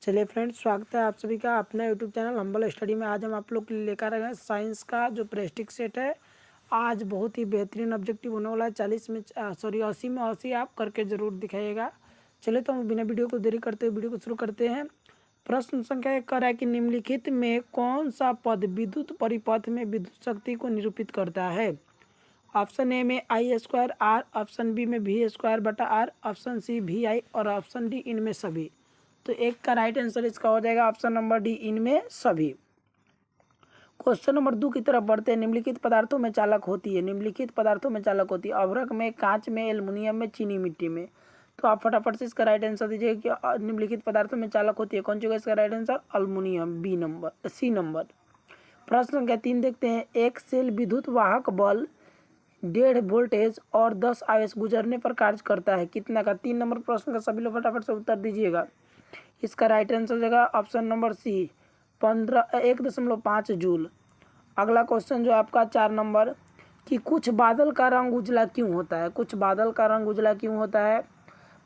चलिए फ्रेंड्स, स्वागत है आप सभी का अपना यूट्यूब चैनल हम्बल स्टडी में। आज हम आप लोग के लिए लेकर आए हैं साइंस का जो प्रेस्टिक सेट है। आज बहुत ही बेहतरीन ऑब्जेक्टिव होने वाला है। 40 में 80 में 80 आप करके ज़रूर दिखाइएगा। चलिए तो हम बिना वीडियो को देरी करते हुए वीडियो को शुरू करते हैं। प्रश्न संख्या 1 कर रहा है कि निम्नलिखित में कौन सा पद विद्युत परिपथ में विद्युत शक्ति को निरूपित करता है। ऑप्शन ए में I² R, ऑप्शन बी में V²/R, ऑप्शन सी VI और ऑप्शन डी इनमें सभी। तो एक का राइट आंसर इसका हो जाएगा ऑप्शन नंबर डी, इनमें सभी। क्वेश्चन नंबर 2 की तरफ बढ़ते हैं। निम्नलिखित पदार्थों में चालक होती है। निम्नलिखित पदार्थों में चालक होती है अभ्रक में, कांच में, एल्युमिनियम में, चीनी मिट्टी में। तो आप फटाफट से इसका राइट आंसर दीजिएगा कि निम्नलिखित पदार्थों में चालक होती है। कौन सी होगा इसका right answer? Aluminium, C number. प्रश्न संख्या 3 देखते हैं। एक सेल विद्युत वाहक बल 1.5 वोल्टेज और 10 आवेश गुजरने पर कार्य करता है कितना का? 3 नंबर प्रश्न का सभी लोग फटाफट से उत्तर दीजिएगा। इसका राइट आंसर हो जाएगा ऑप्शन नंबर सी, 1.5 जूल। अगला क्वेश्चन जो आपका 4 नंबर कि कुछ बादल का रंग उजला क्यों होता है? कुछ बादल का रंग उजला क्यों होता है?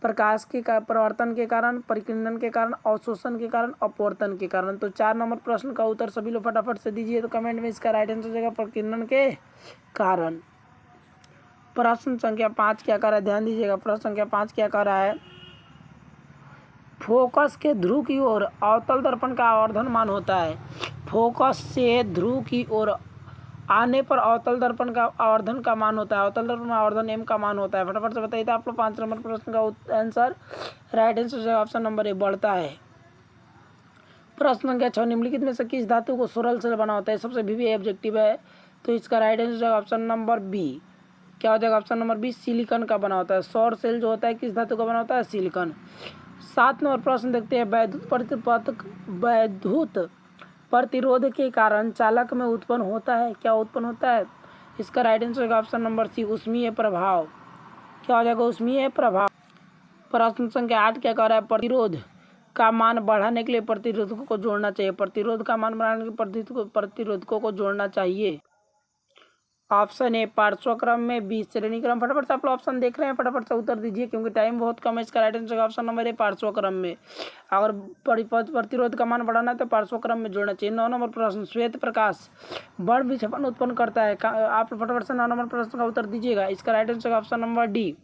प्रकाश के परिवर्तन के कारण, परिकिरण के कारण, अवशोषण के कारण, अपवर्तन के कारण। तो 4 नंबर प्रश्न का उत्तर सभी लोग फटाफट से दीजिए। तो कमेंट में इसका राइट आंसर हो जाएगा परिकिरण के कारण। प्रश्न संख्या 5 क्या कर रहा है? ध्यान दीजिएगा। प्रश्न संख्या 5 क्या कर रहा है? फोकस के ध्रुव की ओर अवतल दर्पण का आवर्धन मान होता है। फोकस से ध्रुव की ओर आने पर अवतल दर्पण का आवर्धन का मान होता है। अवतल दर्पण में आवर्धन एम का मान होता है। फटाफट से बताइए तो आप लोग 5 नंबर प्रश्न का answer right answer option number ए, बढ़ता है। प्रश्न संख्या 6 निम्नलिखित में से किस धातु को सोलर से बना होता है? सबसे भी ऑब्जेक्टिव है। तो इसका right answer option number B. क्या हो जाएगा? ऑप्शन नंबर बी, सिलिकॉन का बना होता है। सौर सेल जो होता है किस धातु का बना होता है? सिलिकॉन। 7 नंबर प्रश्न देखते हैं। वैद्युत प्रतिरोध के कारण चालक में उत्पन्न होता है, क्या उत्पन्न होता है? इसका राइट आंसर होगा ऑप्शन नंबर सी, ऊष्मीय प्रभाव। क्या हो जाएगा? ऊष्मीय प्रभाव। प्रश्न संख्या 8 क्या कह रहा है? प्रतिरोध का मान बढ़ाने के लिए प्रतिरोधकों को जोड़ना चाहिए। प्रतिरोध का मान बढ़ाने के लिए प्रतिरोधकों को जोड़ना चाहिए। ऑप्शन ए पार्श्वक्रम में, बी श्रेणी क्रम। फटाफट से आप लोग ऑप्शन देख रहे हैं, फटाफट से उत्तर दीजिए क्योंकि टाइम बहुत कम है। इसका right answer option number A, पार्श्वक्रम में। अगर प्रतिरोध का मान बढ़ाना है तो पार्श्वक्रम में जोड़ना चाहिए। 9 नंबर प्रश्न श्वेत प्रकाश वर्ण विक्षेपण उत्पन्न करता है। आप फटाफट से 9 नंबर प्रश्न का उत्तर दीजिएगा। इसका right answer option number D,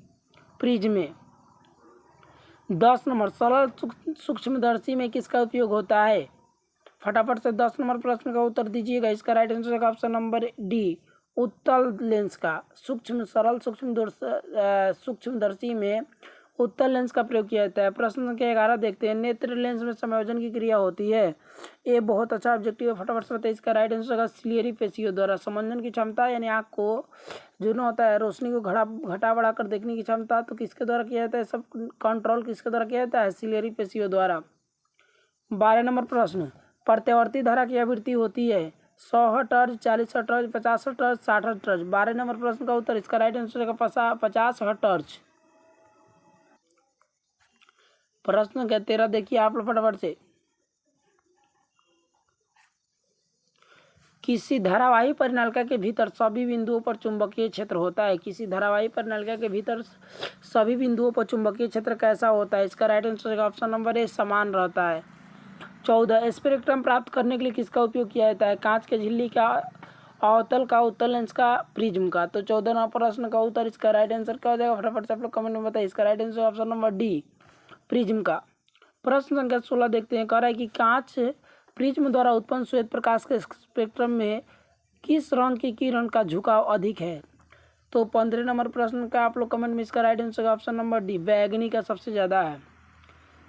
prism में। 10 नंबर सरल सूक्ष्मदर्शी में किसका उपयोग होता है? फटाफट से 10 नंबर प्रश्न का उत्तर दीजिएगा। इसका right answer option number D, उत्तल लेंस का। सरल सूक्ष्मदर्शी में उत्तल लेंस का प्रयोग किया जाता है। प्रश्न संख्या 11 देखते हैं। नेत्र लेंस में समायोजन की क्रिया होती है। ये बहुत अच्छा ऑब्जेक्टिव है। फटाफट से बताइए इसका राइट आंसर होगा सिलियरी पेशियों द्वारा। समंजन की क्षमता यानी आँख को जो ना होता है रोशनी को घटा बढ़ा कर देखने की क्षमता, तो किसके द्वारा किया जाता है? सब कंट्रोल किसके द्वारा किया जाता है? सिलियरी पेशियों द्वारा। 12 नंबर प्रश्न प्रत्यावर्ती धारा की आवृत्ति होती है 100 hertz, 40 hertz, 50 hertz, 60 hertz. 12 number प्रश्न का उत्तर इसका राइट आंसर होगा 50 हर्ट्ज। प्रश्न क्या 13 देखिए आप लोग फटाफट से। किसी धारावाही परिनालिका के भीतर सभी बिंदुओं पर चुंबकीय क्षेत्र होता है। किसी धारावाही परिनालिका के भीतर सभी बिंदुओं पर चुंबकीय क्षेत्र कैसा होता है? इसका राइट आंसर होगा ऑप्शन नंबर ए, समान रहता है। 14 स्पेक्ट्रम प्राप्त करने के लिए किसका उपयोग किया जाता है? कांच के झिल्ली का, अवतल का, उत्तल लेंस का, प्रिज्म का। तो 14 प्रश्न का उत्तर इसका राइट आंसर क्या हो जाएगा? फटाफट से आप लोग कमेंट में बताइए। इसका right answer option number D, prism का। प्रश्न संख्या 16 देखते हैं। कह रहा है कि कांच प्रिज्म द्वारा उत्पन्न श्वेत प्रकाश के स्पेक्ट्रम में किस रंग की किरण का झुकाव अधिक है? तो 15 नंबर प्रश्न का आप लोग कमेंट में इसका right answer option number D, बैगनी का सबसे ज़्यादा है।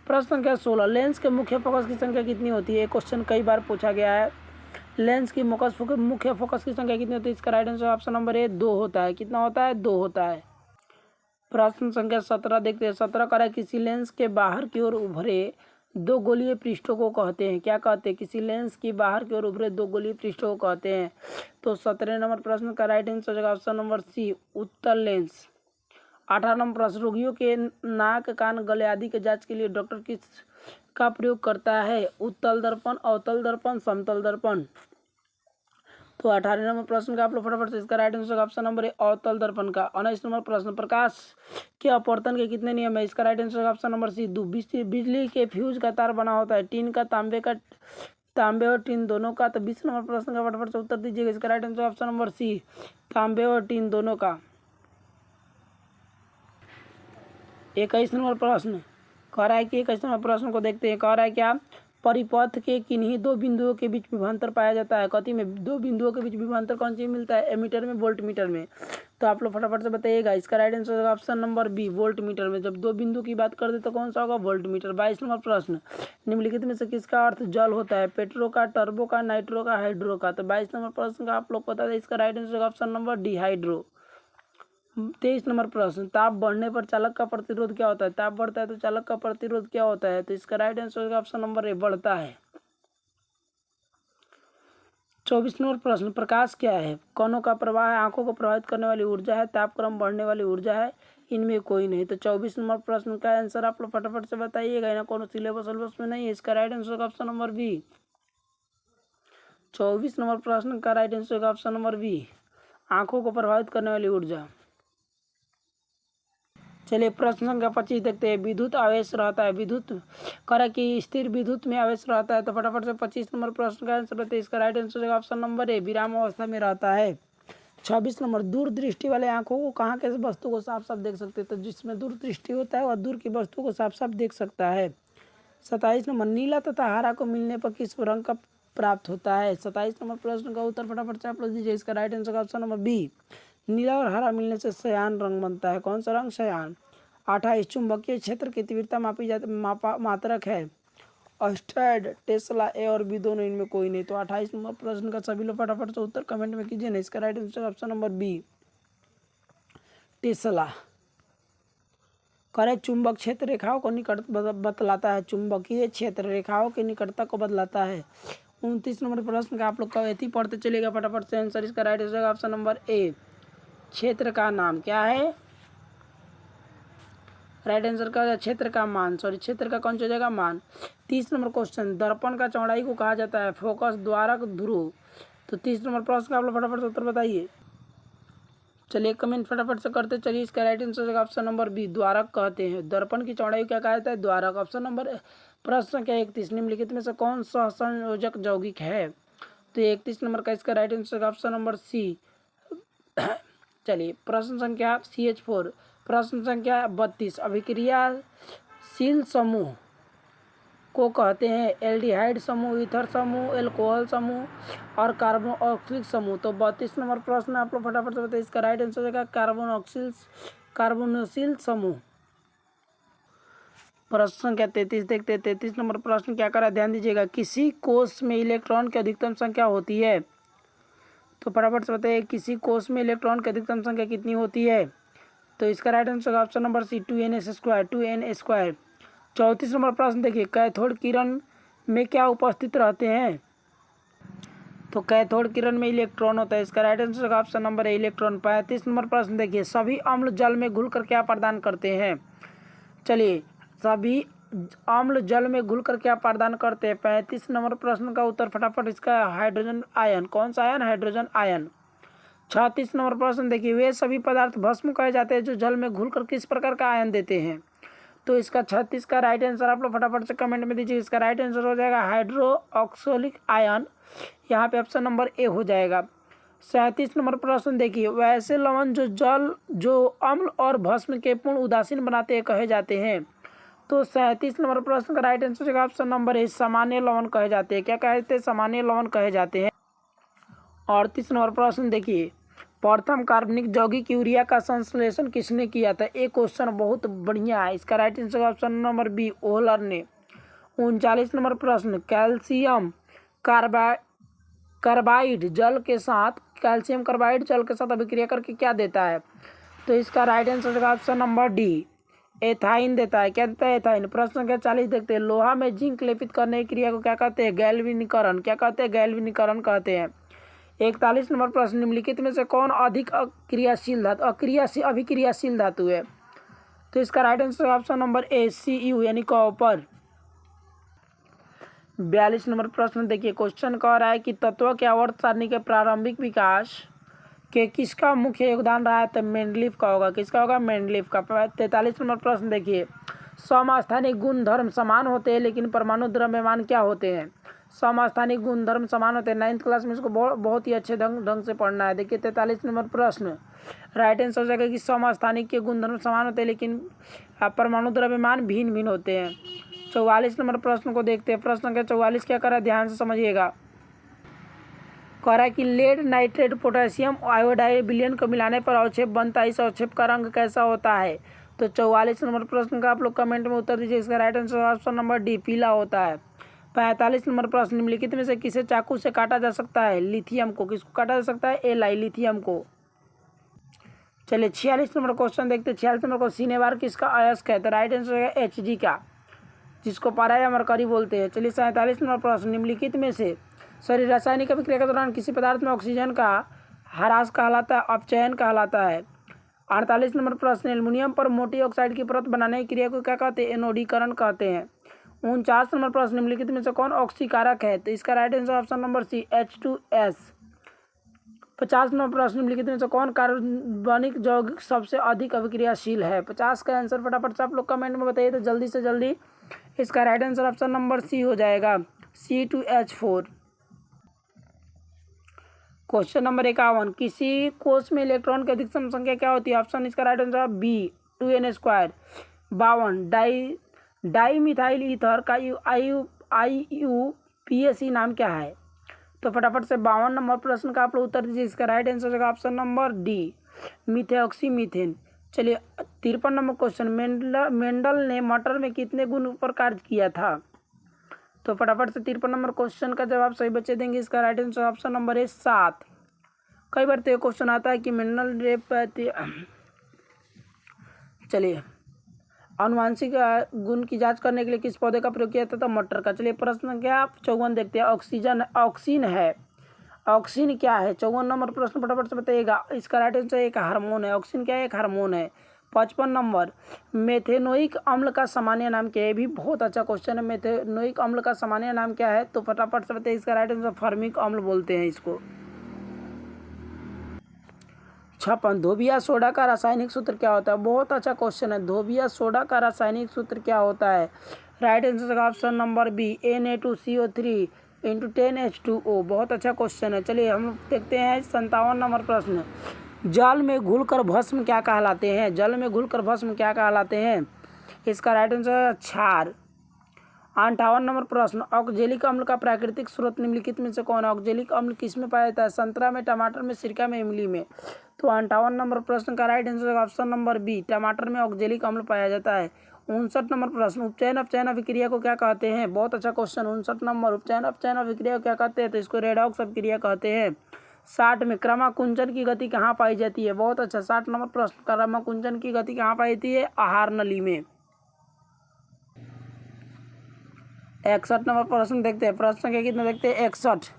प्रश्न संख्या 16 लेंस के मुख्य फोकस की संख्या कितनी होती है? क्वेश्चन कई बार पूछा गया है। लेंस की मुख्य फोकस की संख्या कितनी होती है? इसका राइट आंसर ऑप्शन नंबर ए, 2 होता है। कितना होता है? 2 होता है। प्रश्न संख्या 17 देखते हैं। 17 कह रहा है किसी लेंस के बाहर की ओर उभरे 2 गोलीय पृष्ठों को कहते हैं, क्या कहते हैं? किसी लेंस की बाहर की ओर उभरे 2 गोलीय पृष्ठों को कहते हैं। तो 17 नंबर प्रश्न का राइट आंसर होगा ऑप्शन नंबर सी, उत्तल लेंस। 18 नंबर प्रश्न रोगियों के नाक, कान, गले आदि के जांच के लिए डॉक्टर किस का प्रयोग करता है? उत्तल दर्पण, अवतल दर्पण, समतल दर्पण। तो 18 नंबर प्रश्न का आप लोग फटाफट से इसका राइट आंसर ऑप्शन नंबर ए अवतल दर्पण का। 19 नंबर प्रश्न, प्रकाश के अपवर्तन के कितने नियम है? इसका right answer option number C बिजली के फ्यूज का तार बना होता है, टीन का, तांबे और टीन दोनों का। तो 20 नंबर प्रश्न का फटाफट से उत्तर दीजिएगा। इसका right answer option number C तांबे और टीन दोनों का। 21 नंबर प्रश्न कह रहा है कि 21 नंबर प्रश्न को देखते हैं। कह रहा है क्या? परिपथ के किन्हीं दो बिंदुओं के बीच विभवांतर पाया जाता है? कथी में दो बिंदुओं के बीच विभवांतर कौन सी मिलता है? एमीटर में, वोल्ट मीटर में। तो आप लोग फटाफट से बताइएगा। इसका right answer option number B volt meter में। जब दो बिंदु की बात करते तो कौन सा होगा? Volt meter. 22 नंबर प्रश्न, निम्नलिखित में से किसका अर्थ जल होता है? पेट्रो का, टर्बो का, नाइट्रो का, हाइड्रो का। तो 22 नंबर प्रश्न का आप लोग बता दें। इसका right answer option number D hydro. 23 number प्रश्न, ताप बढ़ने पर चालक का प्रतिरोध क्या होता है? ताप बढ़ता है तो चालक का प्रतिरोध क्या होता है? तो इसका राइट आंसर ऑप्शन नंबर ए बढ़ता है। 24 नंबर प्रश्न, प्रकाश क्या है? कणों का प्रवाह है, आंखों को प्रभावित करने वाली ऊर्जा है, तापक्रम बढ़ने वाली ऊर्जा है, इनमें कोई नहीं। तो 24 नंबर प्रश्न का आंसर आप लोग फटाफट से बताइएगा। ना कोनो सिलेबस में नहीं है। इसका right answer option number B. 24 नंबर प्रश्न का right answer option number B आंखों को प्रभावित करने वाली ऊर्जा। चलिए प्रश्न संख्या 25 देखते हैं। विद्युत आवेश रहता है, विद्युत करा कि स्थिर विद्युत में आवेश रहता है। तो फटाफट से 25 नंबर प्रश्न का आंसर बताइए। इसका राइट आंसर ऑप्शन नंबर ए विराम अवस्था में रहता है। 26 नंबर, दूर दृष्टि वाले आंखों को कहाँ के वस्तु को साफ साफ देख सकते हैं? तो जिसमें दूर दृष्टि होता है वह दूर की वस्तु को साफ साफ देख सकता है। 27 नंबर, नीला तथा हरा को मिलने पर किस रंग का प्राप्त होता है? 27 नंबर प्रश्न का उत्तर फटाफट से आप लोग दीजिए। इसका right answer option number B नीला और हरा मिलने से शयान रंग बनता है। कौन सा रंग? शयान। 28 चुंबकीय क्षेत्र की तीव्रता मापी जाती मात्रक है? ऑस्टेड, टेस्ला, ए और बी दोनों, इनमें कोई नहीं। तो 28 नंबर प्रश्न का सभी लोग फटाफट से उत्तर कमेंट में कीजिए ना। इसका right answer option number B tesla. करे चुंबक क्षेत्र रेखाओं को निकट बतलाता है, चुंबकीय क्षेत्र रेखाओं की निकटता को बदलाता है। 29 नंबर प्रश्न का आप लोग कवैती पढ़ते चलेगा फटाफट से आंसर। इसका राइट आंसर ऑप्शन नंबर ए क्षेत्र का नाम क्या है? राइट आंसर का क्षेत्र का मान, क्षेत्र का कौन सा जगह? मान। 30 नंबर क्वेश्चन, दर्पण का चौड़ाई को कहा जाता है? फोकस, द्वारक, ध्रुव। तो 30 नंबर प्रश्न का आप लोग फटाफट से उत्तर बताइए। चलिए कमेंट फटाफट से करते चलिए। इसका right answer option number B द्वारक कहते हैं। दर्पण की चौड़ाई क्या कहा जाता है? द्वारक। ऑप्शन नंबर प्रश्न संख्या 31, निम्नलिखित में से कौन सा संयोजक यौगिक है? तो 31 नंबर का इसका right answer option number C. चलिए प्रश्न संख्या CH4, प्रश्न संख्या 32, अभिक्रियाशील समूह को कहते हैं? एल्डिहाइड समूह, ईथर समूह, एल्कोहल समूह और कार्बोक्सिलिक समूह। तो 32 नंबर प्रश्न आप लोग फटाफट से बताइए। इसका राइट आंसर है कार्बोनोक्सिल समूह। प्रश्न संख्या 33 देखते हैं। 33 नंबर प्रश्न क्या करा? ध्यान दीजिएगा। किसी कोष में इलेक्ट्रॉन की अधिकतम संख्या होती है? तो फटाफट से बताइए किसी कोष में इलेक्ट्रॉन की अधिकतम संख्या कितनी होती है? तो इसका right answer option number C 2n²। 34 नंबर प्रश्न देखिए। कैथोड किरण में क्या उपस्थित रहते हैं? तो कैथोड किरण में इलेक्ट्रॉन होता है। इसका राइट आंसर ऑप्शन नंबर है इलेक्ट्रॉन। 35 नंबर प्रश्न देखिए। सभी अम्ल जल में घुलकर क्या प्रदान करते हैं? चलिए सभी अम्ल जल में घुलकर क्या प्रदान करते हैं? 35 नंबर प्रश्न का उत्तर फटाफट इसका हाइड्रोजन आयन। कौन सा आयन? Hydrogen ion. 36 नंबर प्रश्न देखिए। वे सभी पदार्थ भस्म कहे जाते हैं जो जल में घुलकर किस प्रकार का आयन देते हैं? तो इसका 36 का राइट आंसर आप लोग फटाफट से कमेंट में दीजिए। इसका राइट आंसर हो जाएगा हाइड्रोक्सिलिक आयन। यहाँ पे ऑप्शन नंबर ए हो जाएगा। 37 नंबर प्रश्न देखिए। वैसे लवण जो अम्ल और भस्म के पूर्ण उदासीन बनाते हैं कहे जाते हैं? तो 37 नंबर प्रश्न का राइट आंसर है ऑप्शन नंबर ए सामान्य लवण कहे जाते हैं। क्या कहते हैं? सामान्य लवण कहे जाते हैं। 38 नंबर प्रश्न देखिए। प्रथम कार्बनिक यौगिक यूरिया का संश्लेषण किसने किया था? एक क्वेश्चन बहुत बढ़िया है। इसका right answer option number B ओहलर ने। 39 नंबर प्रश्न। कैल्शियम कार्बाइड जल के साथ अभिक्रिया करके क्या देता है? तो इसका right answer option number D ethyne देता है। क्या देता है? एथाइन। प्रश्न संख्या 40 देखते हैं। लोहा में जिंक लेपित करने की क्रिया को क्या कहते हैं? गैल्वेनीकरण। क्या कहते हैं? गैल्वेनीकरण कहते हैं। 41 नंबर प्रश्न। निम्नलिखित में से कौन अधिक अभिक्रियाशील धातु है? तो इसका राइट आंसर ऑप्शन नंबर ए Cu यानी कॉपर। 42 नंबर प्रश्न देखिए, क्वेश्चन कह रहा है कि तत्वों के आवर्त सारणी के प्रारंभिक विकास के किसका मुख्य योगदान रहा है, तो मेंडलीफ का होगा। किसका होगा? मेंडलीफ का। 43 नंबर प्रश्न देखिए, समस्थानिक गुण धर्म समान होते हैं लेकिन परमाणु द्रव्यमान क्या होते हैं? समस्थानिक गुण धर्म समान होते हैं। 9th क्लास में इसको बहुत ही अच्छे ढंग से पढ़ना है। देखिए 43 नंबर प्रश्न, राइट आंसर हो जाएगा कि समस्थानिक के गुण धर्म समान होते हैं लेकिन परमाणु द्रव्यमान भिन्न भिन्न होते हैं। 44 नंबर प्रश्न को देखते हैं। प्रश्न संख्या 44 क्या कर रहा है, ध्यान से समझिएगा। कह रहा है कि लेड, नाइट्रेट, पोटेशियम आयोडाइड विलयन को मिलाने पर अवक्षेप बनता है। इस अवक्षेप का रंग कैसा होता है? तो 44 नंबर प्रश्न का आप लोग कमेंट में उत्तर दीजिए। इसका right answer option number D, पीला होता है। 45 नंबर प्रश्न, निम्नलिखित में से किसे चाकू से काटा जा सकता है? लिथियम को। किसको काटा जा सकता है? एलाई, लिथियम को। चलिए 46 नंबर क्वेश्चन देखते हैं। 46 नंबर को सिनेबार किसका अयस्क है? तो राइट आंसर है Hg का, जिसको पारा या मरकरी बोलते हैं। चलिए 47 नंबर प्रश्न, निम्नलिखित में से रासायनिक अभिक्रिया के दौरान किसी पदार्थ में ऑक्सीजन का ह्रास कहलाता है, अपचयन कहलाता है। 48 नंबर प्रश्न, एल्युमिनियम पर मोटी ऑक्साइड की परत बनाने की क्रिया को क्या कहते हैं? एनोडीकरण कहते हैं। 49 नंबर प्रश्न, निम्नलिखित में से कौन ऑक्सीकारक है? तो इसका right answer option number C, H2S। 50 नंबर प्रश्न, निम्नलिखित में से कौन कार्बनिक यौगिक सबसे अधिक अभिक्रियाशील है? 50 का आंसर फटाफट से आप लोग कमेंट में बताइए तो जल्दी से जल्दी। इसका right answer option number C हो जाएगा, C2H4। क्वेश्चन नंबर 51, किसी कोष में इलेक्ट्रॉन की अधिकतम संख्या क्या होती है? ऑप्शन इसका right answer B, 2n²। 52, dimethyl ether का IUPAC नाम क्या है? तो फटाफट से 52 नंबर प्रश्न का आप लोग उत्तर दीजिए। इसका राइट आंसर होगा ऑप्शन नंबर डी, मिथेऑक्सी मीथेन। चलिए 53 नंबर क्वेश्चन, मेंडल ने मटर में कितने गुण पर कार्य किया था? तो फटाफट से 53 नंबर क्वेश्चन का जवाब सही बच्चे देंगे। इसका राइट आंसर ऑप्शन नंबर है 7। कई बार तो ये क्वेश्चन आता है कि मेंडल ने चलिए आनुवांशिक गुण की जांच करने के लिए किस पौधे का प्रयोग किया था? तो मटर का। चलिए प्रश्न संख्या 54 देखते हैं। ऑक्सीन है, ऑक्सीन क्या है? 54 नंबर प्रश्न फटाफट से बताइएगा। इसका राइट आंसर एक हार्मोन है। ऑक्सीन क्या है? एक हार्मोन है। 55 नंबर, मेथेनोइक अम्ल का सामान्य नाम क्या है? ये भी बहुत अच्छा क्वेश्चन है। मेथेनोइक अम्ल का सामान्य नाम क्या है? तो फटाफट से बताइए। इसका राइट आंसर फॉर्मिक अम्ल बोलते हैं इसको। 56, धोबिया सोडा का रासायनिक सूत्र क्या होता है? बहुत अच्छा क्वेश्चन है। धोबिया सोडा का रासायनिक सूत्र क्या होता है? राइट आंसर का option number B, Na2CO3 × 10H2O। बहुत अच्छा क्वेश्चन है। चलिए हम देखते हैं 57 नंबर प्रश्न, जल में घुलकर भस्म क्या कहलाते हैं? जल में घुलकर भस्म क्या कहलाते हैं? इसका राइट आंसर क्षार। 58 नंबर प्रश्न, ऑक्जेलिक अम्ल का प्राकृतिक स्रोत निम्नलिखित में से कौन है? ऑक्जेलिक अम्ल किस में पाया जाता है? संतरा में, टमाटर में, सिरका में, इमली में। तो 58 नंबर प्रश्न का right answer option number B, टमाटर में ऑक्जेलिक अम्ल पाया जाता है। 59 नंबर प्रश्न, उपचयन अपचयन अभिक्रिया को क्या कहते हैं? बहुत अच्छा क्वेश्चन। 59 नंबर, उपचयन अपचयन अभिक्रिया को क्या कहते हैं? तो इसको रेडॉक्स अभिक्रिया कहते हैं। 60 में, क्रमाकुंचन की गति कहाँ पाई जाती है? बहुत अच्छा। 60 नंबर प्रश्न, क्रमाकुंचन की गति कहाँ पाई जाती है? आहार नली में। 61 नंबर प्रश्न देखते हैं। प्रश्न संख्या कितना देखते हैं? 61,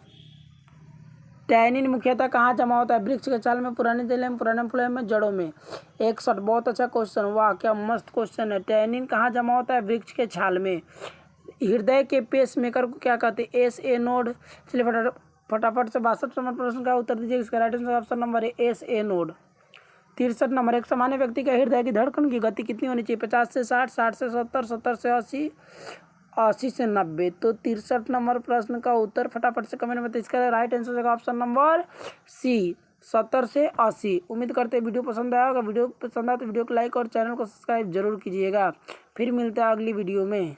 टैनिन मुख्यतः कहाँ जमा होता है? वृक्ष के छाल में, पुराने जड़ों में, पुराने फूलों में, जड़ों में। 61, बहुत अच्छा क्वेश्चन। वाह क्या मस्त क्वेश्चन है। टैनिन कहाँ जमा होता है? वृक्ष के छाल में। हृदय के पेस मेकर को क्या कहते हैं? SA node. चलिए फटाफट से 62 नंबर प्रश्न का उत्तर दीजिए। इसका राइट आंसर ऑप्शन नंबर है SA नोड। 63 नंबर, एक सामान्य व्यक्ति का हृदय की धड़कन की गति कितनी होनी चाहिए? 50 से 60, 60 से 70, 70 से 80, 80 से 90। तो 63 नंबर प्रश्न का उत्तर फटाफट से कमेंट में बताइए। इसका राइट आंसर होगा ऑप्शन नंबर सी, 70 से 80। उम्मीद करते हैं वीडियो पसंद आया होगा। वीडियो पसंद आया तो वीडियो को लाइक और चैनल को सब्सक्राइब जरूर कीजिएगा। फिर मिलते हैं अगली वीडियो में।